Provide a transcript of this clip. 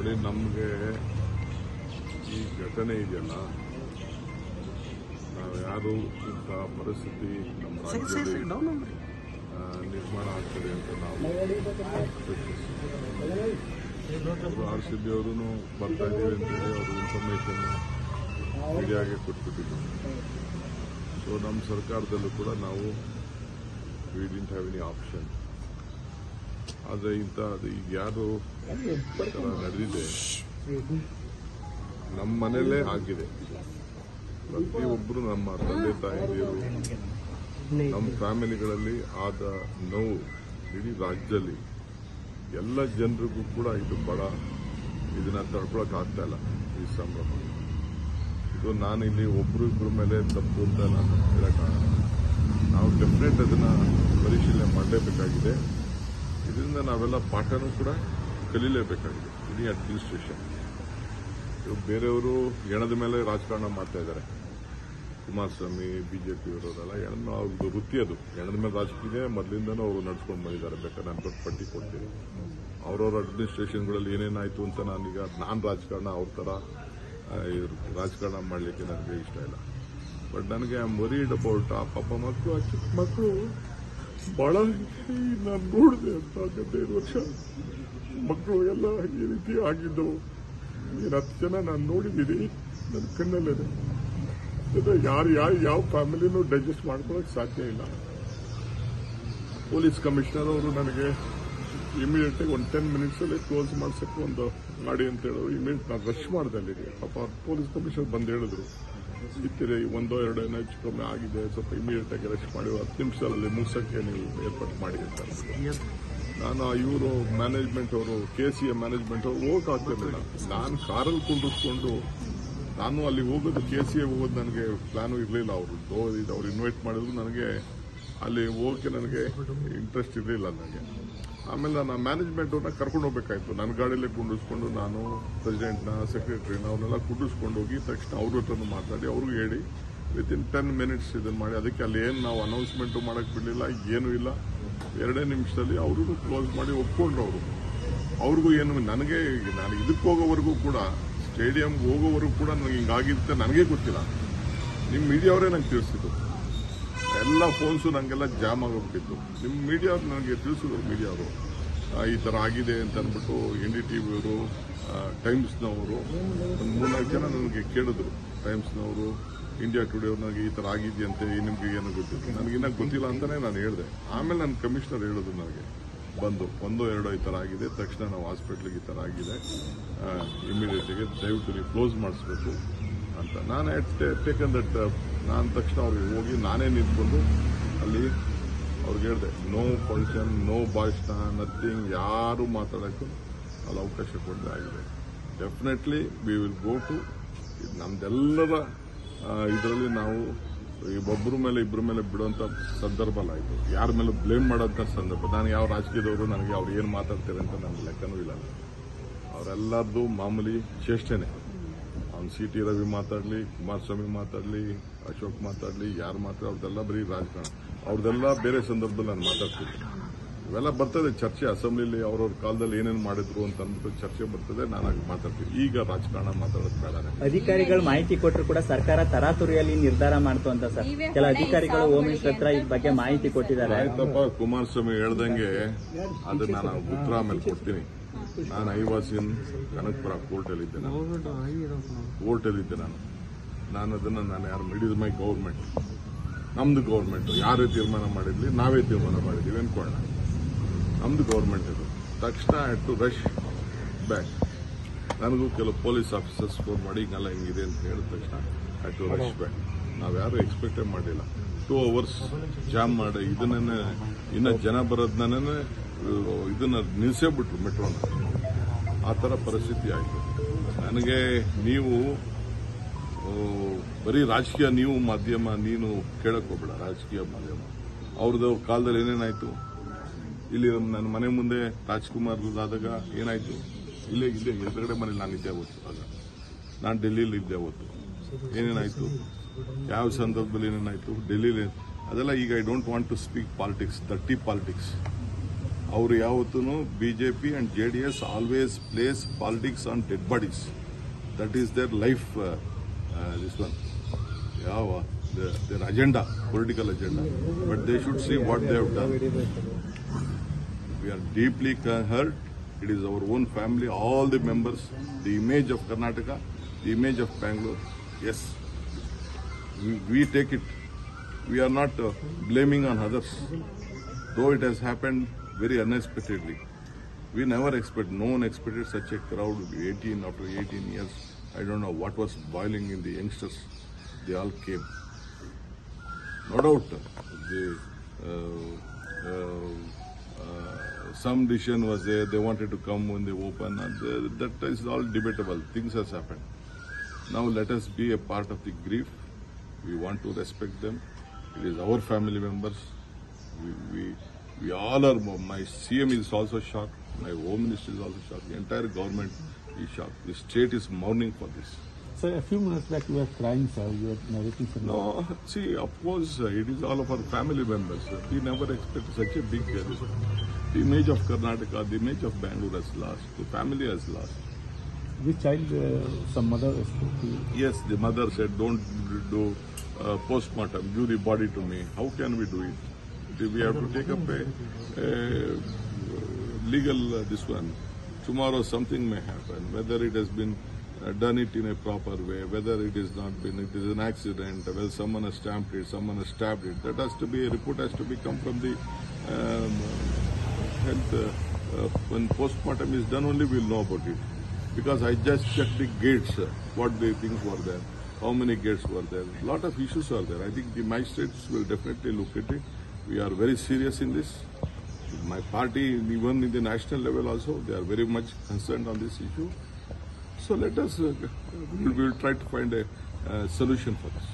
ನೋಡಿ, ನಮಗೆ ಈ ಘಟನೆ ಇದೆಯಲ್ಲ, ನಾವು ಯಾರು ಇಂಥ ಪರಿಸ್ಥಿತಿ ನಮ್ಮ ರಾಜ್ಯದಲ್ಲಿ ನಿರ್ಮಾಣ ಆಗ್ತದೆ ಅಂತ ನಾವು ಆರ್ ಸಿ ಬಿ ಅವರು ಬರ್ತಾ ಇದ್ದೀವಿ ಅಂತೇಳಿ ಅವರು ಇನ್ಫಾರ್ಮೇಶನ್ ಮೀಡಿಯಾಗೆ ಕೊಟ್ಬಿಟ್ಟಿದ್ರು. ಸೊ ನಮ್ಮ ಸರ್ಕಾರದಲ್ಲೂ ಕೂಡ ನಾವು we didn't have any option. ಆದರೆ ಈಗ ಯಾರು ಈ ಥರ ನಡೆದಿದೆ, ನಮ್ಮ ಮನೆಯಲ್ಲೇ ಆಗಿದೆ. ಪ್ರತಿಯೊಬ್ಬರು ನಮ್ಮ ತಂದೆ ತಾಯಿಯರು, ನಮ್ಮ ಫ್ಯಾಮಿಲಿಗಳಲ್ಲಿ ಆದ ನೋವು ಇಡೀ ರಾಜ್ಯದಲ್ಲಿ ಎಲ್ಲ ಜನರಿಗೂ ಕೂಡ ಇದು ಇದನ್ನ ತಡ್ಕೊಳಕ್ ಆಗ್ತಾ ಇಲ್ಲ. ಈ ಸಂಭ್ರಮ ಇದು ನಾನು ಇಲ್ಲಿ ಒಬ್ರು ಮೇಲೆ ತಪ್ಪು ಅಂತ ನಾನು ಹೇಳಕ್ಕಾಗಲ್ಲ. ನಾವು ಡೆಫಿನೆಟ್ ಅದನ್ನ ಪರಿಶೀಲನೆ ಮಾಡಲೇಬೇಕಾಗಿದೆ. ಇದರಿಂದ ನಾವೆಲ್ಲ ಪಾಠನೂ ಕೂಡ ಕಲೀಲೇಬೇಕಾಗಿದೆ. ಇಡೀ ಅಡ್ಮಿನಿಸ್ಟ್ರೇಷನ್ ಬೇರೆಯವರು ಎಣದ ಮೇಲೆ ರಾಜಕಾರಣ ಮಾಡ್ತಾ ಇದ್ದಾರೆ. ಕುಮಾರಸ್ವಾಮಿ, ಬಿಜೆಪಿ ಅವರೆಲ್ಲ ಅವ್ರದ್ದು ವೃತ್ತಿ ಅದು. ಎಣದ ಮೇಲೆ ರಾಜಕೀಯ ಮೊದಲಿಂದನೂ ಅವರು ನಡ್ಸ್ಕೊಂಡು ಬಂದಿದ್ದಾರೆ. ಬೇಕಾದ್ರೆ ನಾನು ದೊಡ್ಡ ಪಟ್ಟಿ ಕೊಡ್ತೀನಿ. ಅವ್ರವ್ರ ಅಡ್ಮಿನಿಸ್ಟ್ರೇಷನ್ಗಳಲ್ಲಿ ಏನೇನಾಯ್ತು ಅಂತ ನಾನು ರಾಜಕಾರಣ ಅವ್ರ ಥರ ರಾಜಕಾರಣ ಮಾಡಲಿಕ್ಕೆ ನನಗೆ ಇಷ್ಟ ಇಲ್ಲ. ಬಟ್ ನನಗೆ ಐ ಆಮ್ ವರೀಡ್ ಅಬೌಟ್ ಆ ಪಾಪ ಮಕ್ಕಳು, ಆ ಚಿಕ್ಕ ಮಕ್ಕಳು ಬಹಳ ನಾನು ನೋಡಿದೆ ಅಂತ 15 ವರ್ಷ ಮಕ್ಕಳು ಎಲ್ಲ ಈ ರೀತಿ ಆಗಿದ್ದವು. 10 ಜನ ನಾನು ನೋಡಿದ್ದೀನಿ, ನನ್ನ ಕಣ್ಣಲ್ಲಿದೆ. ಯಾವ ಫ್ಯಾಮಿಲಿನೂ ಡೈಜೆಸ್ಟ್ ಮಾಡ್ಕೊಳ್ಳೋಕೆ ಸಾಧ್ಯ ಇಲ್ಲ. ಪೊಲೀಸ್ ಕಮಿಷನರ್ ಅವರು ನನಗೆ ಇಮಿಡಿಯೇಟ್ ಆಗಿ 10 ಮಿನಿಟ್ಸಲ್ಲಿ ಕ್ಲೋಸ್ ಮಾಡ್ಸಕ್ಕೆ ಒಂದು ಮಾಡಿ ಅಂತ ಹೇಳೋರು. ಇಮಿಡಿಯೇಟ್ ನಾನು ರಶ್ ಮಾಡಿದೆ ಅಲ್ಲಿಗೆ. ಪಾಪ ಪೊಲೀಸ್ ಕಮಿಷನರ್ ಬಂದು ಹೇಳಿದ್ರು, ಇತ್ತಿರಿ 1-2 ಏನೋ ಹೆಚ್ಚು ಕಮ್ಮಿ ಆಗಿದೆ, ಸ್ವಲ್ಪ ಇಮಿಡಿಯೇಟ್ ಆಗಿ ರಶ್ ಮಾಡಿ 10 ನಿಮಿಷದಲ್ಲಿ ಮುಗಿಸೋಕ್ಕೆ ನೀವು ಏರ್ಪಾಟ್ ಮಾಡಿ ಅಂತ. ನಾನು ಇವರು ಮ್ಯಾನೇಜ್ಮೆಂಟ್ ಅವರು, KCA ಮ್ಯಾನೇಜ್ಮೆಂಟ್ ಅವರು ಹೋಗಕ್ಕಾಗ್ತಿರ್ಲಿಲ್ಲ. ನಾನು ಕಾರಲ್ಲಿ ಕುಂಡಿಸ್ಕೊಂಡು ನಾನು ಅಲ್ಲಿ ಹೋಗೋದು, KCA ಹೋಗೋದು ನನಗೆ ಪ್ಲಾನು ಇರಲಿಲ್ಲ. ಅವ್ರು ಇನ್ವೈಟ್ ಮಾಡಿದ್ರು, ನನಗೆ ಅಲ್ಲಿ ಹೋಗೋಕ್ಕೆ ನನಗೆ ಇಂಟ್ರೆಸ್ಟ್ ಇರಲಿಲ್ಲ ನನಗೆ. ಆಮೇಲೆ ನಾನು ಮ್ಯಾನೇಜ್ಮೆಂಟ್ ಅವ್ರನ್ನ ಕರ್ಕೊಂಡು ಹೋಗ್ಬೇಕಾಯ್ತು. ನನ್ನ ಗಾಡಿಯಲ್ಲೇ ಕುಂಡಿಸ್ಕೊಂಡು ನಾನು ಪ್ರೆಸಿಡೆಂಟ್ನ, ಸೆಕ್ರೆಟರಿನ ಅವ್ರನ್ನೆಲ್ಲ ಕುಂಡಿಸ್ಕೊಂಡು ಹೋಗಿ ತಕ್ಷಣ ಅವ್ರ ಹತ್ರನೂ ಮಾತಾಡಿ ಅವ್ರಿಗೂ ಹೇಳಿ ವಿತಿನ್ 10 ಮಿನಿಟ್ಸ್ ಇದನ್ನು ಮಾಡಿ. ಅದಕ್ಕೆ ಅಲ್ಲಿ ಏನು ನಾವು ಅನೌನ್ಸ್ಮೆಂಟು ಮಾಡೋಕ್ಕೆ ಬಿಡಲಿಲ್ಲ, ಏನೂ ಇಲ್ಲ. 2 ನಿಮಿಷದಲ್ಲಿ ಅವ್ರಿಗೂ ಕ್ಲೋಸ್ ಮಾಡಿ ಒಪ್ಕೊಂಡ್ರು. ಅವ್ರಿಗೂ ಏನು ನಾನು ಇದಕ್ಕೆ ಹೋಗೋವರೆಗೂ ಕೂಡ, ಸ್ಟೇಡಿಯಂಗೆ ಹೋಗೋವರೆಗೂ ಕೂಡ ನನಗೆ ಹಿಂಗಾಗಿರುತ್ತೆ ನನಗೆ ಗೊತ್ತಿಲ್ಲ. ನಿಮ್ಮ ಮೀಡಿಯಾವರೇ ನಂಗೆ ತಿಳಿಸಿದ್ದು. ಎಲ್ಲ ಫೋನ್ಸು ನನಗೆಲ್ಲ ಜಾಮ್ ಆಗೋಗ್ಬಿಟ್ಟಿತ್ತು. ನಿಮ್ಮ ಮೀಡಿಯಾವ್ರು ನನಗೆ ತಿಳಿಸಿದ್ರು. ಮೀಡಿಯಾವರು ಈ ಥರ ಆಗಿದೆ ಅಂತ ಅಂದ್ಬಿಟ್ಟು NDTV ಅವರು, ಟೈಮ್ಸ್ನವರು ಒಂದು 3-4 ಜನ ನನಗೆ ಕೇಳಿದ್ರು. ಟೈಮ್ಸ್ನವರು, ಇಂಡಿಯಾ ಟುಡೇ ಅವ್ರು ನನಗೆ ಈ ಥರ ಆಗಿದೆಯಂತೆ, ನಿಮ್ಗೆ ಏನು ಗೊತ್ತಿತ್ತು? ನನಗಿನ್ನ ಗೊತ್ತಿಲ್ಲ ಅಂತಲೇ ನಾನು ಹೇಳಿದೆ. ಆಮೇಲೆ ನನ್ನ ಕಮಿಷನರ್ ಹೇಳಿದ್ರು ನನಗೆ ಬಂದು 1-2 ಈ ಥರ ಆಗಿದೆ, ತಕ್ಷಣ ನಾವು ಹಾಸ್ಪಿಟ್ಲಿಗೆ ಈ ಥರ ಆಗಿದೆ, ಇಮಿಡಿಯೇಟಾಗಿ ದಯವಿಟ್ಟು ನೀವು ಕ್ಲೋಸ್ ಮಾಡಿಸ್ಬೇಕು ಅಂತ. ನಾನು ಟೇಕನ್ ದಟ್. ನಾನು ತಕ್ಷಣ ಅವ್ರಿಗೆ ಹೋಗಿ ನಾನೇ ನಿಂತ್ಕೊಂಡು ಅಲ್ಲಿ ಅವ್ರಿಗೆ ಹೇಳಿದೆ, ನೋ ಫಂಕ್ಷನ್, ನೋ ಭಾಷಣ, ನಥಿಂಗ್, ಯಾರು ಮಾತಾಡೋಕ್ಕೂ ಅಲ್ಲಿ ಅವಕಾಶ ಕೊಡದೆ ಆಗಿದೆ. Definitely we will go to ನಮ್ದೆಲ್ಲರ ಇದರಲ್ಲಿ ನಾವು ಒಬ್ಬರ ಮೇಲೆ ಇಬ್ಬರ ಮೇಲೆ ಬಿಡುವಂಥ ಸಂದರ್ಭ ಅಲ್ಲ ಇದು. ಯಾರ ಮೇಲೆ ಬ್ಲೇಮ್ ಮಾಡೋಂಥ ಸಂದರ್ಭ. ನಾನು ಯಾವ ರಾಜಕೀಯದವರು ನನಗೆ ಅವ್ರು ಏನು ಮಾತಾಡ್ತಾರೆ ಅಂತ ನನಗೆ ಲೆಕ್ಕನೂ ಇಲ್ಲ. ಅವರೆಲ್ಲರದು ಮಾಮೂಲಿ ಚೇಷ್ಟೆನೆ. ಅವ್ನು CT ರವಿ ಮಾತಾಡಲಿ, ಕುಮಾರಸ್ವಾಮಿ ಮಾತಾಡಲಿ, ಅಶೋಕ್ ಮಾತಾಡಲಿ, ಯಾರು ಮಾತಾಡ ಅವ್ರದ್ದೆಲ್ಲ ಬರೀ ರಾಜಕಾರಣ. ಅವ್ರದ್ದೆಲ್ಲ ಬೇರೆ ಸಂದರ್ಭದಲ್ಲಿ ನಾನು ಮಾತಾಡ್ತೀನಿ. ಇವೆಲ್ಲ ಬರ್ತದೆ ಚರ್ಚೆ. ಅಸೆಂಬ್ಲಿಲಿ ಅವ್ರವ್ರ ಕಾಲದಲ್ಲಿ ಏನೇನು ಮಾಡಿದ್ರು ಅಂತ ಅಂದ್ಬಿಟ್ಟು ಚರ್ಚೆ ಬರ್ತದೆ. ನಾನು ಆಗ ಮಾತಾಡ್ತೀನಿ. ಈಗ ರಾಜಕಾರಣ ಮಾತಾಡೋದು ಬೇಡ. ಅಧಿಕಾರಿಗಳು ಮಾಹಿತಿ ಕೊಟ್ಟರು ಕೂಡ ಸರ್ಕಾರ ತರಾತುರಿಯಲ್ಲಿ ನಿರ್ಧಾರ ಮಾಡ್ತು ಅಂತ ಸರ್ ಕೆಲ ಅಧಿಕಾರಿಗಳು ಹೋಮ್ ಮಿನಿಸ್ಟರ್ ಹತ್ರ ಈ ಬಗ್ಗೆ ಮಾಹಿತಿ ಕೊಟ್ಟಿದ್ದಾರೆ. ಆಯ್ತಪ್ಪ, ಕುಮಾರಸ್ವಾಮಿ ಹೇಳ್ದಂಗೆ ಅದನ್ನ ನಾನು ಉತ್ತರ ಆಮೇಲೆ ಕೊಡ್ತೀನಿ. ನಾನು ಐವಾಸಿನ್ ಕನಕಪುರ ಕೋರ್ಟಲ್ಲಿದ್ದೆ. ನಾನು ಅದನ್ನು ಯಾರು ಮಿಡಿದ್ ಮೈ ಗೌರ್ಮೆಂಟ್, ನಮ್ದು ಗೌರ್ಮೆಂಟ್ ಯಾರೇ ತೀರ್ಮಾನ ಮಾಡಿರ್ಲಿ, ನಾವೇ ತೀರ್ಮಾನ ಮಾಡಿದ್ದೀವಿ ಅನ್ಕೊಳ್ಳೋಣ. ನಮ್ದು ಗೌರ್ಮೆಂಟ್ ಇದು. ತಕ್ಷಣ ಟು ರಶ್ ಬ್ಯಾಕ್. ನನಗೂ ಕೆಲವು ಪೊಲೀಸ್ ಆಫೀಸರ್ಸ್ ಫೋನ್ ಮಾಡಿ ಹಿಂಗೆಲ್ಲ ಹಿಂಗಿದೆ ಅಂತ ಹೇಳಿದ ತಕ್ಷಣ ಟು ರಶ್ ಬ್ಯಾಕ್. ನಾವು ಯಾರು ಎಕ್ಸ್ಪೆಕ್ಟೇ ಮಾಡಿಲ್ಲ. 2 hours ಜಾಮ್ ಮಾಡಿ ಇದನ್ನೇ ಇನ್ನು ಜನ ಬರೋದನ್ನೇ ಇದನ್ನ ನಿಲ್ಲಿಸೇ ಬಿಟ್ರು ಮೆಟ್ರೋನ. ಆ ಥರ ಪರಿಸ್ಥಿತಿ ಆಯಿತು. ನನಗೆ ನೀವು ಬರೀ ರಾಜಕೀಯ, ನೀವು ಮಾಧ್ಯಮ, ನೀನು ಕೇಳಕ್ ಹೋಗ್ಬೇಡ. ರಾಜಕೀಯ ಮಾಧ್ಯಮ ಅವ್ರದ್ದು ಕಾಲದಲ್ಲಿ ಏನೇನಾಯ್ತು, ಇಲ್ಲಿ ನನ್ನ ಮನೆ ಮುಂದೆ ರಾಜ್ಕುಮಾರ್ ಆದಾಗ ಏನಾಯ್ತು, ಇಲ್ಲೇ ಎದುರುಗಡೆ ಮನೇಲಿ ನಾನು ಇದ್ದೆ ಅವತ್ತು. ಆಗ ನಾನು ಡೆಲ್ಲಿಲಿ ಇದ್ದೆ ಅವತ್ತು. ಏನೇನಾಯ್ತು, ಯಾವ ಸಂದರ್ಭದಲ್ಲಿ ಏನೇನಾಯ್ತು ಡೆಲ್ಲಿಲಿ, ಅದೆಲ್ಲ ಈಗ I don't want to speak politics, ದಟ್ಟಿ ಪಾಲಿಟಿಕ್ಸ್. ಅವರು ಯಾವತ್ತೂ BJP and JDS always plays politics on dead bodies. That is their life. This one their agenda, political agenda. But they should see what they have done. We are deeply hurt. It is our own family, all the members, the image of Karnataka, the image of Bangalore. Yes, we take it. We are not blaming on others. Though it has happened very unexpectedly. We never expected, no one expected such a crowd. After 18 years, I don't know what was boiling in the youngsters. They all came. No doubt, some decision was there. They wanted to come when they open, and that is all debatable. Things has happened. Now let us be a part of the grief. We want to respect them. It is our family members. We all are. My CM is also shocked. My Home Minister is also shocked. The entire government is shocked. The state is mourning for this. So a few minutes back you were crying, sir. You were narrating something. No, see, of course, it is all of our family members. We never expected such a big the image of Karnataka, the image of Bangalore has lost. The family has lost. This child, some mother spoke to you. Yes, the mother said, don't do postmortem, give the body to me. How can we do it? We have to take up a legal this one. Tomorrow something may happen, whether it has been done it in a proper way, whether it is not been, it is an accident, whether someone has stamped it, someone has stabbed it. That has to be, a report has to be come from the health. When postmortem is done, only we will know about it. Because I just checked the gates, what the things were there, how many gates were there. A lot of issues are there. I think the magistrates will definitely look at it. We are very serious in this. My party, even in the national level also, they are very much concerned on this issue. So let us, we will try to find a solution for this.